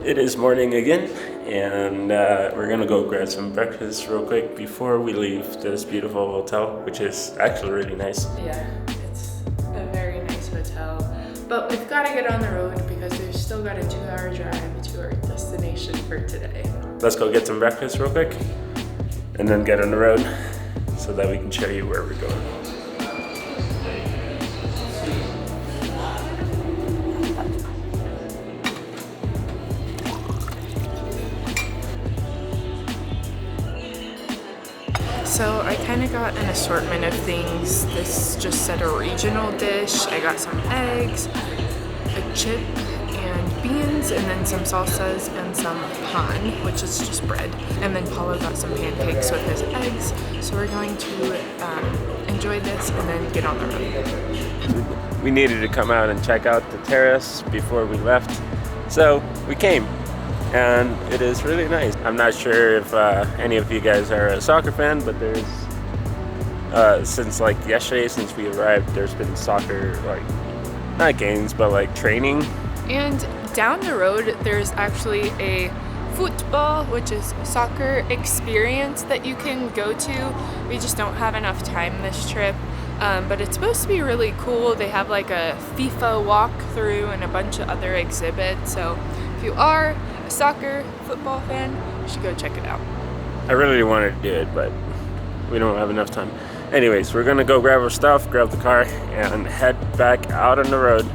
It is morning again, and we're gonna go grab some breakfast real quick before we leave this beautiful hotel, which is actually really nice. Yeah, it's a very nice hotel, but we've got to get on the road because we've still got a 2-hour drive to our destination for today. Let's go get some breakfast real quick, and then get on the road so that we can show you where we're going. So I kind of got an assortment of things. This just said a regional dish. I got some eggs, a chip and beans, and then some salsas and some pan, which is just bread. And then Paulo got some pancakes with his eggs. So we're going to enjoy this and then get on the road. We needed to come out and check out the terrace before we left, so we came. And it is really nice. I'm not sure if any of you guys are a soccer fan, but there's since like yesterday, since we arrived, there's been soccer, like not games, but like training. And down the road, there's actually a football, which is soccer experience that you can go to. We just don't have enough time this trip, but it's supposed to be really cool. They have like a FIFA walkthrough and a bunch of other exhibits. So if you are a soccer football fan, you should go check it out. I really wanted to do it, but we don't have enough time. Anyways, we're gonna go grab our stuff, grab the car, and head back out on the road.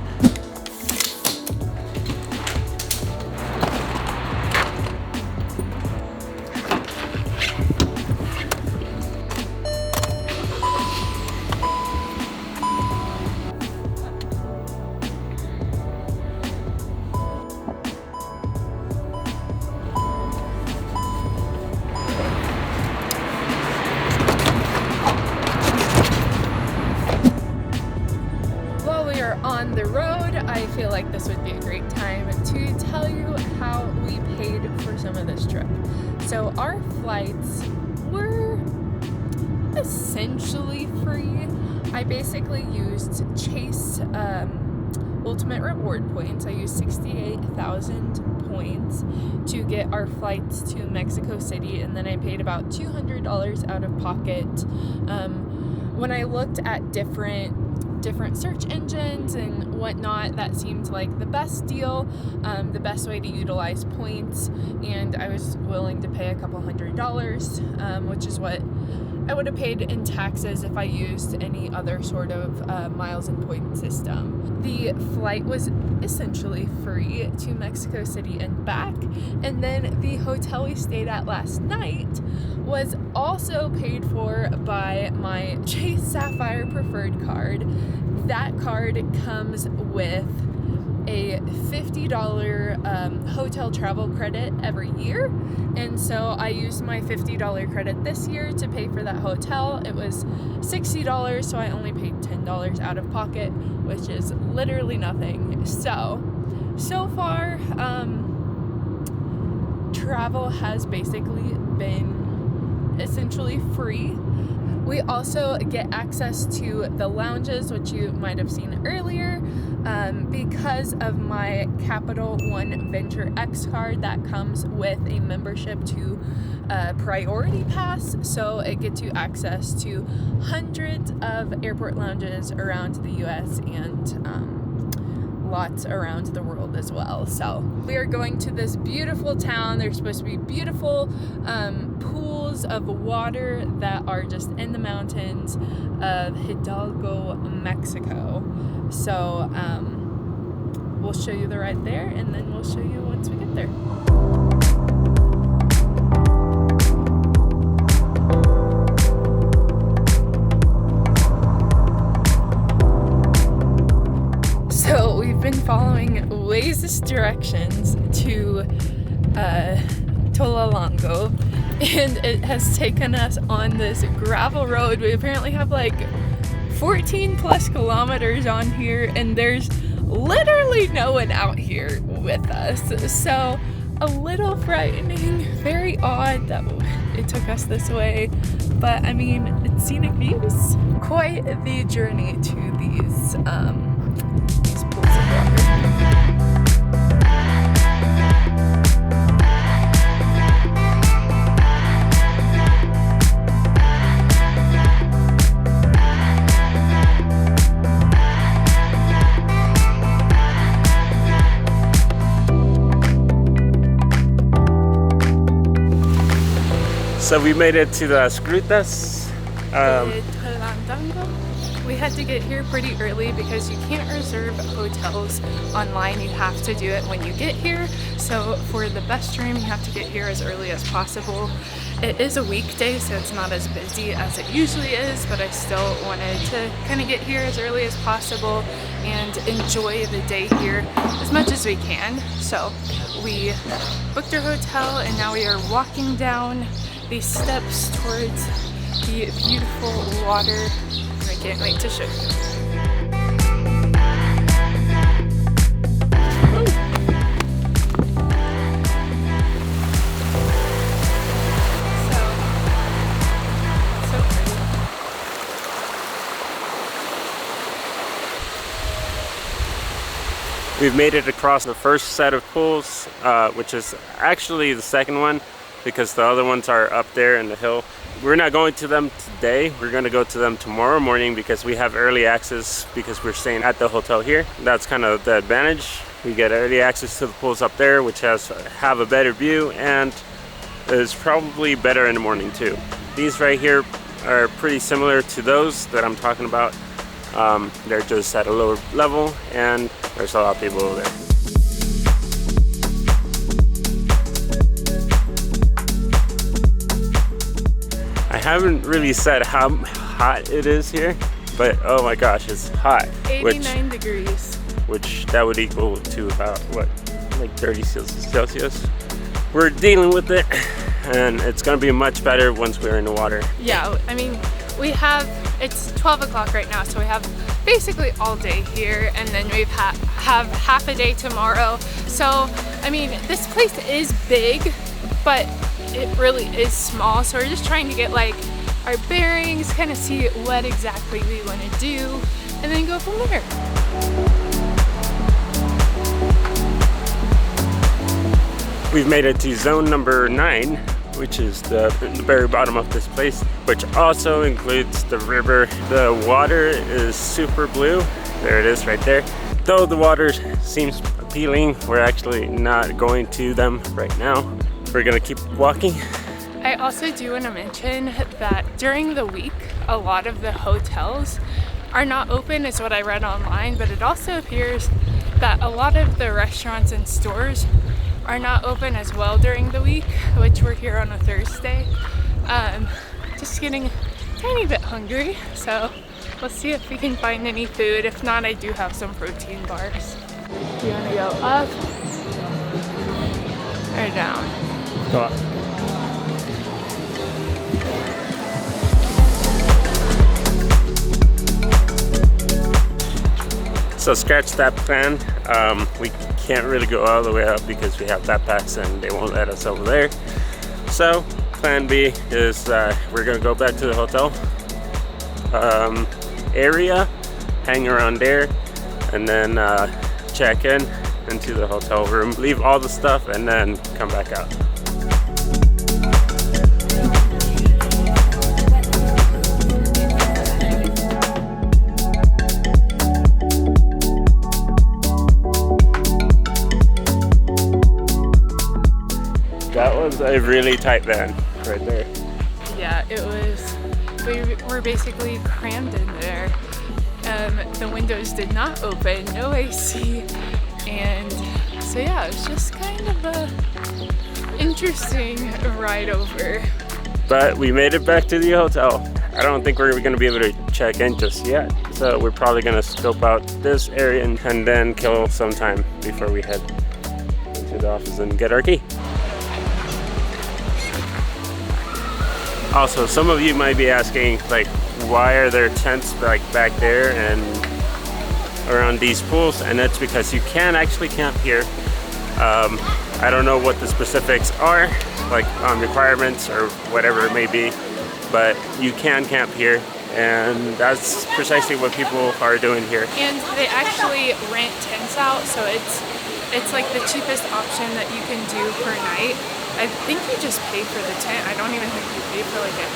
On the road, I feel like this would be a great time to tell you how we paid for some of this trip. So our flights were essentially free. I basically used Chase Ultimate Reward points. I used 68,000 points to get our flights to Mexico City, and then I paid about $200 out of pocket. When I looked at different search engines and whatnot, that seemed like the best deal, the best way to utilize points, and I was willing to pay a couple $100, which is what I would have paid in taxes if I used any other sort of miles and point system. The flight was essentially free to Mexico City and back, and then the hotel we stayed at last night was also paid for by my Chase Sapphire Preferred card. That card comes with a $50 hotel travel credit every year, and so I used my $50 credit this year to pay for that hotel. It was $60, so I only paid $10 out of pocket, which is literally nothing. So far, travel has basically been essentially free. We also get access to the lounges, which you might have seen earlier. Because of my Capital One Venture X card, that comes with a membership to Priority Pass, so it gets you access to hundreds of airport lounges around the US and lots around the world as well. So we are going to this beautiful town. There's supposed to be beautiful pools of water that are just in the mountains of Hidalgo, Mexico. So we'll show you the ride there, and then we'll show you once we get there. So we've been following Waze's directions to Tolantongo, and it has taken us on this gravel road. We apparently have like 14 plus kilometers on here, and there's literally no one out here with us. So a little frightening, very odd that it took us this way, but I mean, it's scenic views. Quite the journey to these pools of water. So we made it to Las Grutas. De Tolantongo. We had to get here pretty early because you can't reserve hotels online. You have to do it when you get here. So for the best room, you have to get here as early as possible. It is a weekday, so it's not as busy as it usually is, but I still wanted to kind of get here as early as possible and enjoy the day here as much as we can. So we booked our hotel and now we are walking down these steps towards the beautiful water. I can't wait to show you. We've made it across the first set of pools, which is actually the second one because the other ones are up there in the hill. We're not going to them today. We're going to go to them tomorrow morning because we have early access because we're staying at the hotel here. That's kind of the advantage. We get early access to the pools up there, which have a better view and is probably better in the morning too. These right here are pretty similar to those that I'm talking about. They're just at a lower level and there's a lot of people over there. I haven't really said how hot it is here, but oh my gosh, it's hot. 89 degrees. Which that would equal to about, what, like 30 Celsius. We're dealing with it, and it's gonna be much better once we're in the water. Yeah, I mean, it's 12 o'clock right now, so we have basically all day here, and then we have half a day tomorrow. So, I mean, this place is big, but it really is small. So we're just trying to get like our bearings, kind of see what exactly we want to do, and then go from there. We've made it to zone number 9, which is the very bottom of this place, which also includes the river. The water is super blue. There it is right there. Though the water seems appealing, we're actually not going to them right now. We're gonna keep walking. I also do want to mention that during the week, a lot of the hotels are not open, is what I read online, but it also appears that a lot of the restaurants and stores are not open as well during the week, which we're here on a Thursday. Just getting a tiny bit hungry, so let's see if we can find any food. If not, I do have some protein bars. Do you want to go up or down? Go up. So scratch that plan. We can't really go all the way up because we have backpacks and they won't let us over there. So plan B is we're gonna go back to the hotel area, hang around there, and then check in into the hotel room, leave all the stuff, and then come back out. That was a really tight van right there. Yeah, it was. We were basically crammed in there. The windows did not open, no AC, and so yeah, it was just kind of a interesting ride over. But we made it back to the hotel. I don't think we're gonna be able to check in just yet, so we're probably gonna scope out this area and then kill some time before we head into the office and get our key. Also, some of you might be asking, like, why are there tents like back there and around these pools? And that's because you can actually camp here. I don't know what the specifics are, like requirements or whatever it may be, but you can camp here, and that's precisely what people are doing here. And they actually rent tents out, so it's like the cheapest option that you can do per night. I think you just pay for the tent. I don't even think you pay for like a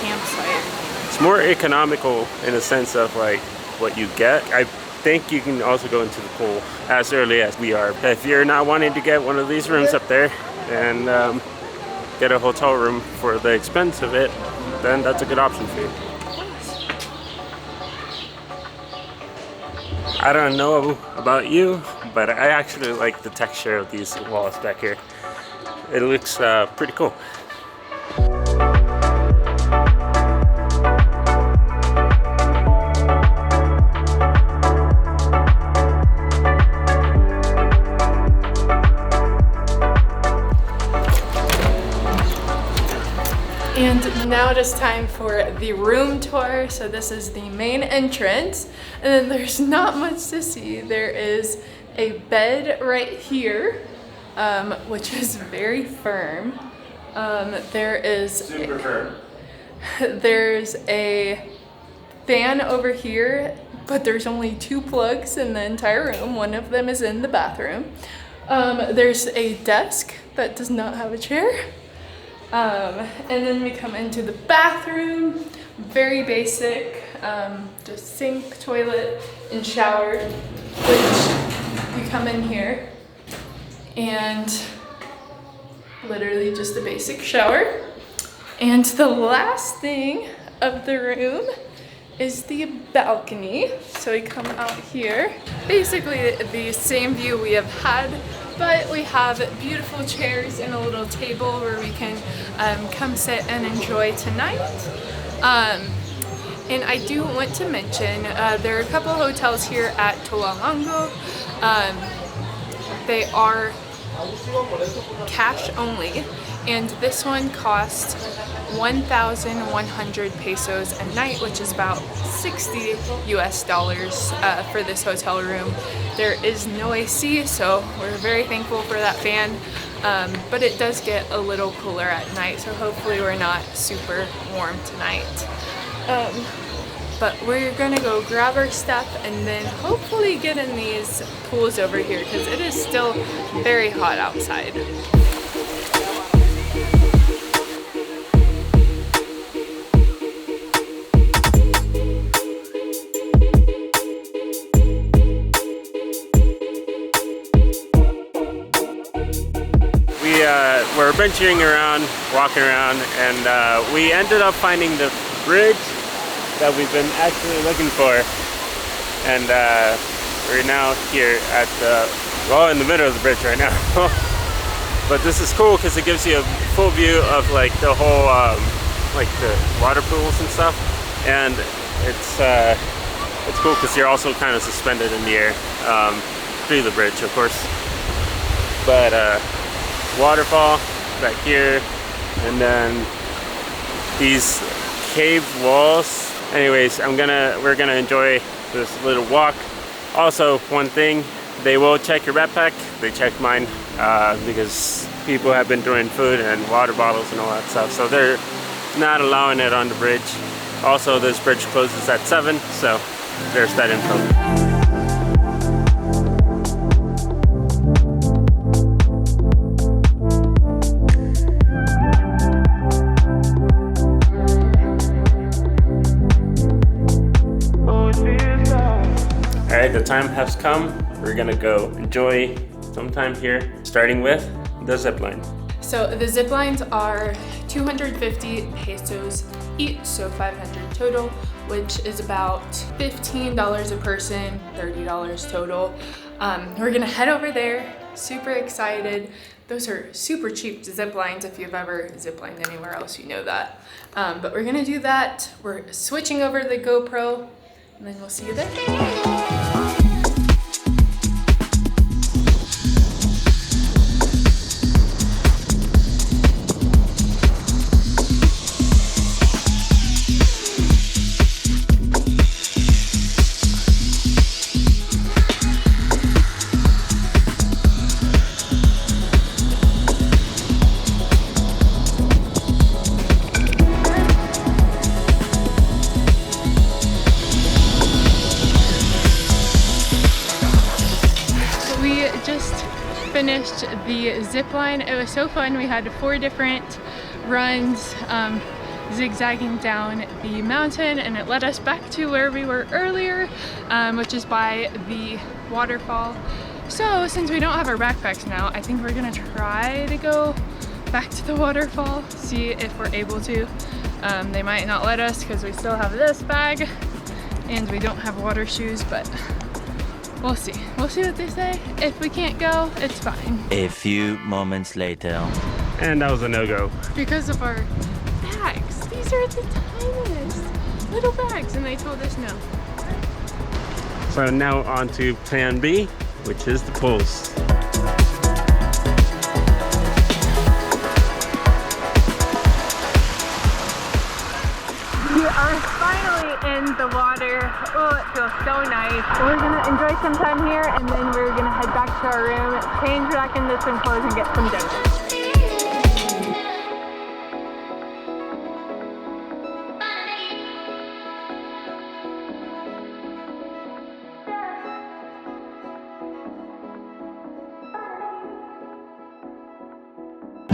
campsite. It's more economical in the sense of like what you get. I think you can also go into the pool as early as we are. If you're not wanting to get one of these rooms up there, then get a hotel room for the expense of it, then that's a good option for you. I don't know about you, but I actually like the texture of these walls back here. It looks pretty cool. And now it is time for the room tour. So this is the main entrance, and then there's not much to see. There is a bed right here, which is very firm. There is Super firm. There's a fan over here, but there's only 2 plugs in the entire room. One of them is in the bathroom. There's a desk that does not have a chair. And then we come into the bathroom, very basic, just sink, toilet, and shower, which you come in here and literally just a basic shower. And the last thing of the room is the balcony. So we come out here, basically the same view we have had, but we have beautiful chairs and a little table where we can come sit and enjoy tonight. And I do want to mention, there are a couple hotels here at Tolantongo. They are cash only, and this one cost 1,100 pesos a night, which is about $60 US for this hotel room. There is no AC, so we're very thankful for that fan, but it does get a little cooler at night, so hopefully we're not super warm tonight. But we're gonna go grab our stuff and then hopefully get in these pools over here because it is still very hot outside. We're venturing around, walking around, and we ended up finding the bridge that we've been actually looking for. And we're now here at in the middle of the bridge right now. But this is cool because it gives you a full view of like the whole, like the water pools and stuff. And it's cool because you're also kind of suspended in the air through the bridge, of course. But waterfall back here, and then these cave walls. Anyways, we're gonna enjoy this little walk. Also, one thing, they will check your backpack. They checked mine because people have been throwing food and water bottles and all that stuff, so they're not allowing it on the bridge. Also, this bridge closes at 7, so there's that info. Alright, the time has come. We're gonna go enjoy some time here, starting with the zip line. So the zip lines are 250 pesos each, so 500 total, which is about $15 a person, $30 total. We're gonna head over there, super excited. Those are super cheap zip lines. If you've ever zip lined anywhere else, you know that. But we're gonna do that. We're switching over the GoPro, and then we'll see you there. Finished the zip line. It was so fun. We had 4 different runs zigzagging down the mountain, and it led us back to where we were earlier, which is by the waterfall. So since we don't have our backpacks now, I think we're gonna try to go back to the waterfall, see if we're able to. They might not let us because we still have this bag and we don't have water shoes, but we'll see. We'll see what they say. If we can't go, it's fine. A few moments later. And that was a no-go. Because of our bags. These are the tiniest little bags, and they told us no. So now on to plan B, which is the pools. We are finally in the water. Oh, it feels so nice. We're gonna enjoy some time here, and then we're gonna head back to our room, change back into some clothes, and get some dinner.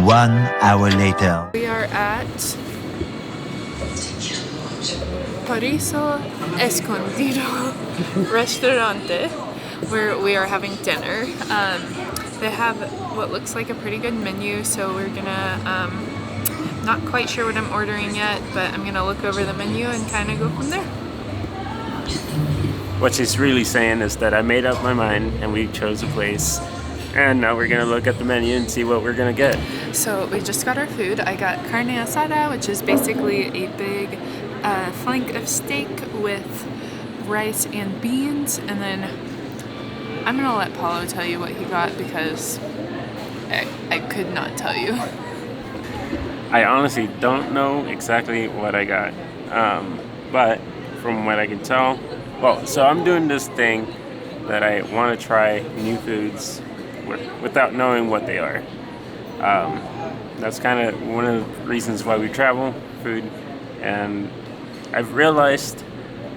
1 hour later. We are at Paraíso Escondido Restaurante, where we are having dinner. They have what looks like a pretty good menu, so we're gonna, not quite sure what I'm ordering yet, but I'm gonna look over the menu and kind of go from there. What she's really saying is that I made up my mind and we chose a place, and now we're gonna look at the menu and see what we're gonna get. So we just got our food. I got carne asada, which is basically a big flank of steak with rice and beans, and then I'm gonna let Paulo tell you what he got because I could not tell you. I honestly don't know exactly what I got, but from what I can tell, well, so I'm doing this thing that I want to try new foods without knowing what they are. That's kind of one of the reasons why we travel, food, and I've realized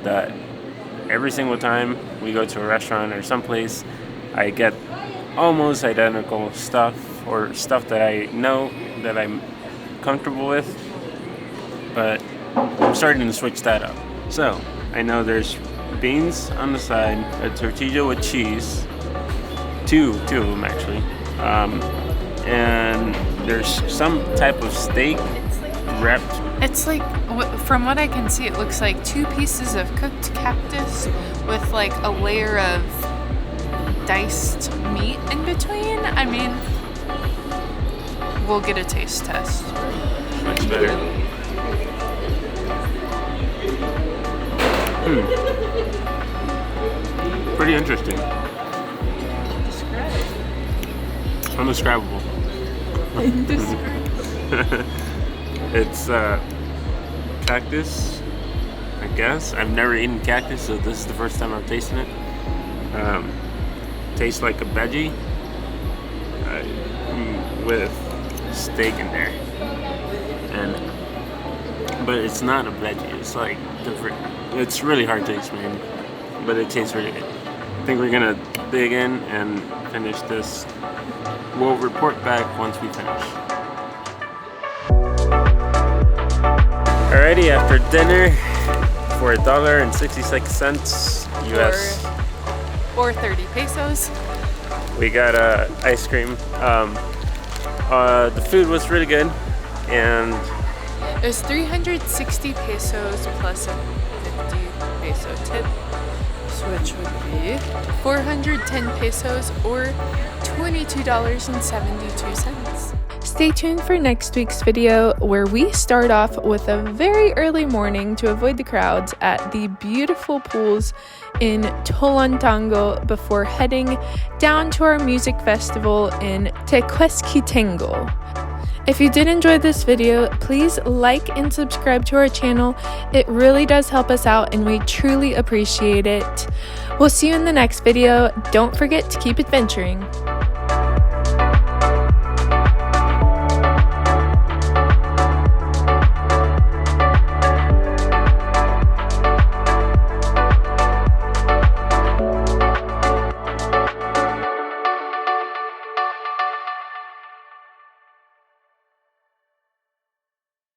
that every single time we go to a restaurant or someplace, I get almost identical stuff, or stuff that I know that I'm comfortable with, but I'm starting to switch that up. So I know there's beans on the side, a tortilla with cheese, two of them actually, and there's some type of steak wrapped. It's like, from what I can see, it looks like 2 pieces of cooked cactus with like a layer of diced meat in between. I mean, we'll get a taste test. Much better. Pretty interesting. Undescribable. It's cactus, I guess. I've never eaten cactus, so this is the first time I'm tasting it. Tastes like a veggie with steak in there, but it's not a veggie. It's like different. It's really hard to explain, but it tastes really good. I think we're gonna dig in and finish this. We'll report back once we finish. Alrighty, after dinner, for $1.66 US, or 30 pesos. we got ice cream. The food was really good, and It was 360 pesos plus a 50 peso tip, which would be 410 pesos or $22.72. Stay tuned for next week's video, where we start off with a very early morning to avoid the crowds at the beautiful pools in Tolantongo before heading down to our music festival in Tequesquitengo. If you did enjoy this video, please like and subscribe to our channel. It really does help us out and we truly appreciate it. We'll see you in the next video. Don't forget to keep adventuring.